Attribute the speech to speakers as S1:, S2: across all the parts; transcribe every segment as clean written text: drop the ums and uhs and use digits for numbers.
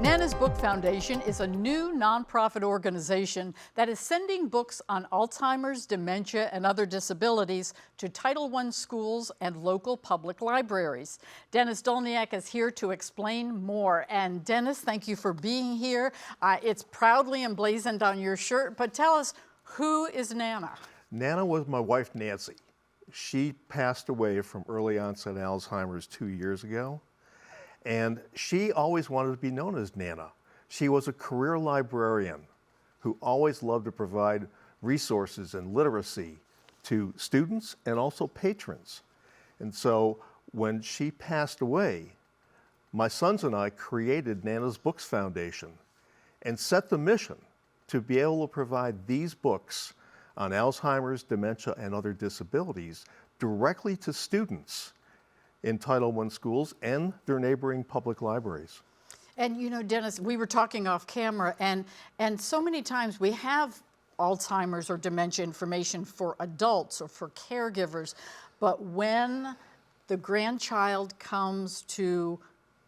S1: Nana's Book Foundation is a new nonprofit organization that is sending books on Alzheimer's, dementia, and other disabilities to Title I schools and local public libraries. Dennis Dolniak is here to explain more. And Dennis, thank you for being here. It's proudly emblazoned on your shirt, but tell us, who is Nana?
S2: Nana was my wife, Nancy. She passed away from early onset Alzheimer's 2 years ago. And she always wanted to be known as Nana. She was a career librarian who always loved to provide resources and literacy to students and also patrons. And so when she passed away, my sons and I created Nana's Books Foundation and set the mission to be able to provide these books on Alzheimer's, dementia, and other disabilities directly to students in Title I schools and their neighboring public libraries.
S1: And you know, Dennis, we were talking off camera, and so many times we have Alzheimer's or dementia information for adults or for caregivers, but when the grandchild comes to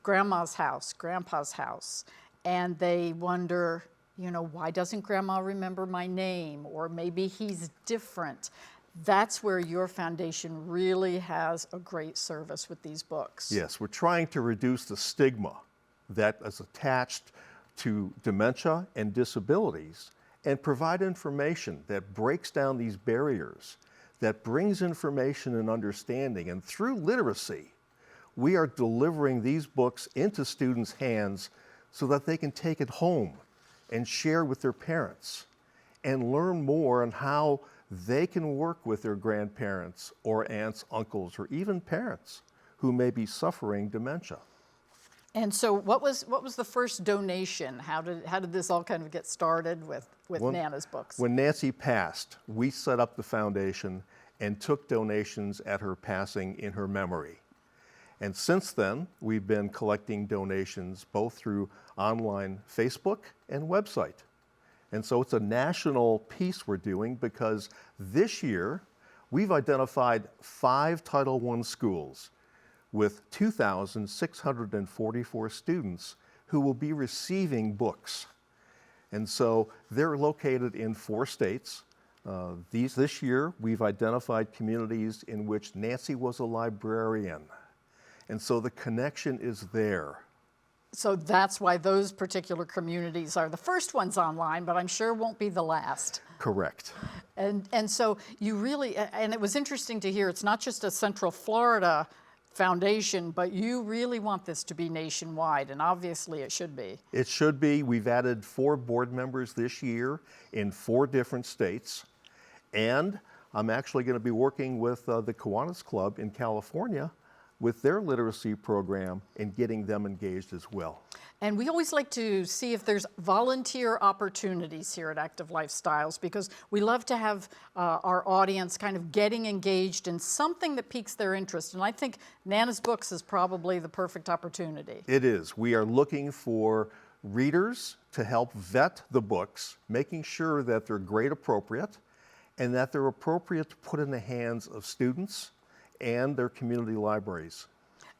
S1: grandma's house, grandpa's house, and they wonder, you know, why doesn't grandma remember my name? Or maybe he's different. That's where your foundation really has a great service with these books.
S2: Yes, we're trying to reduce the stigma that is attached to dementia and disabilities and provide information that breaks down these barriers, that brings information and understanding. And through literacy, we are delivering these books into students' hands so that they can take it home and share with their parents and learn more on how they can work with their grandparents or aunts, uncles, or even parents who may be suffering dementia.
S1: And so what was the first donation? How did this all kind of get started with Nana's books?
S2: When Nancy passed, we set up the foundation and took donations at her passing in her memory. And since then, we've been collecting donations both through online Facebook and website. And so it's a national piece we're doing because this year we've identified 5 Title I schools with 2,644 students who will be receiving books. And so they're located in 4 states. This year we've identified communities in which Nancy was a librarian. And so the connection is there.
S1: So that's why those particular communities are the first ones online, but I'm sure won't be the last.
S2: Correct.
S1: And so you really, and it was interesting to hear, it's not just a Central Florida foundation, but you really want this to be nationwide, and obviously it should be.
S2: It should be. We've added 4 board members this year in 4 different states, and I'm actually going to be working with the Kiwanis Club in California with their literacy program and getting them engaged as well.
S1: And we always like to see if there's volunteer opportunities here at Active Lifestyles, because we love to have our audience kind of getting engaged in something that piques their interest. And I think Nana's Books is probably the perfect opportunity.
S2: It is. We are looking for readers to help vet the books, making sure that they're grade appropriate and that they're appropriate to put in the hands of students and their community libraries.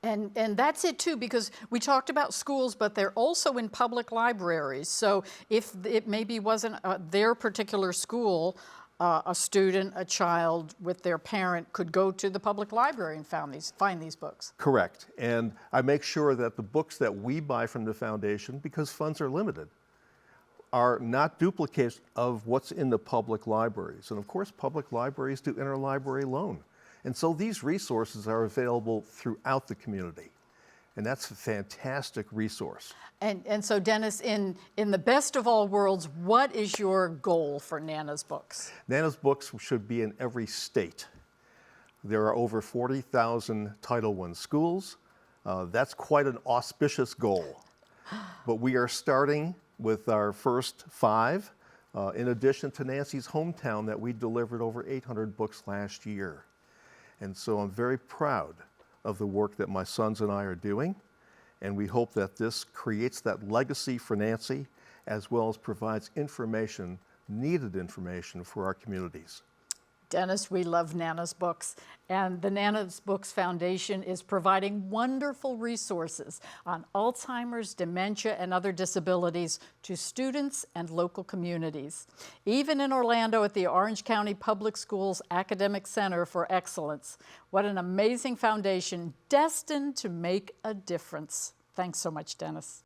S1: And that's it too, because we talked about schools, but they're also in public libraries. So if it maybe wasn't their particular school, a student, a child with their parent could go to the public library and find these books.
S2: Correct. And I make sure that the books that we buy from the foundation, because funds are limited, are not duplicates of what's in the public libraries. And of course, public libraries do interlibrary loan. And so these resources are available throughout the community. And that's a fantastic resource.
S1: And so Dennis, in the best of all worlds, what is your goal for Nana's Books?
S2: Nana's Books should be in every state. There are over 40,000 Title I schools. That's quite an auspicious goal. But we are starting with our first 5, in addition to Nancy's hometown that we delivered over 800 books last year. And so I'm very proud of the work that my sons and I are doing, and we hope that this creates that legacy for Nancy, as well as provides information, needed information for our communities.
S1: Dennis, we love Nana's Books, and the Nana's Books Foundation is providing wonderful resources on Alzheimer's, dementia, and other disabilities to students and local communities. Even in Orlando at the Orange County Public Schools Academic Center for Excellence. What an amazing foundation destined to make a difference. Thanks so much, Dennis.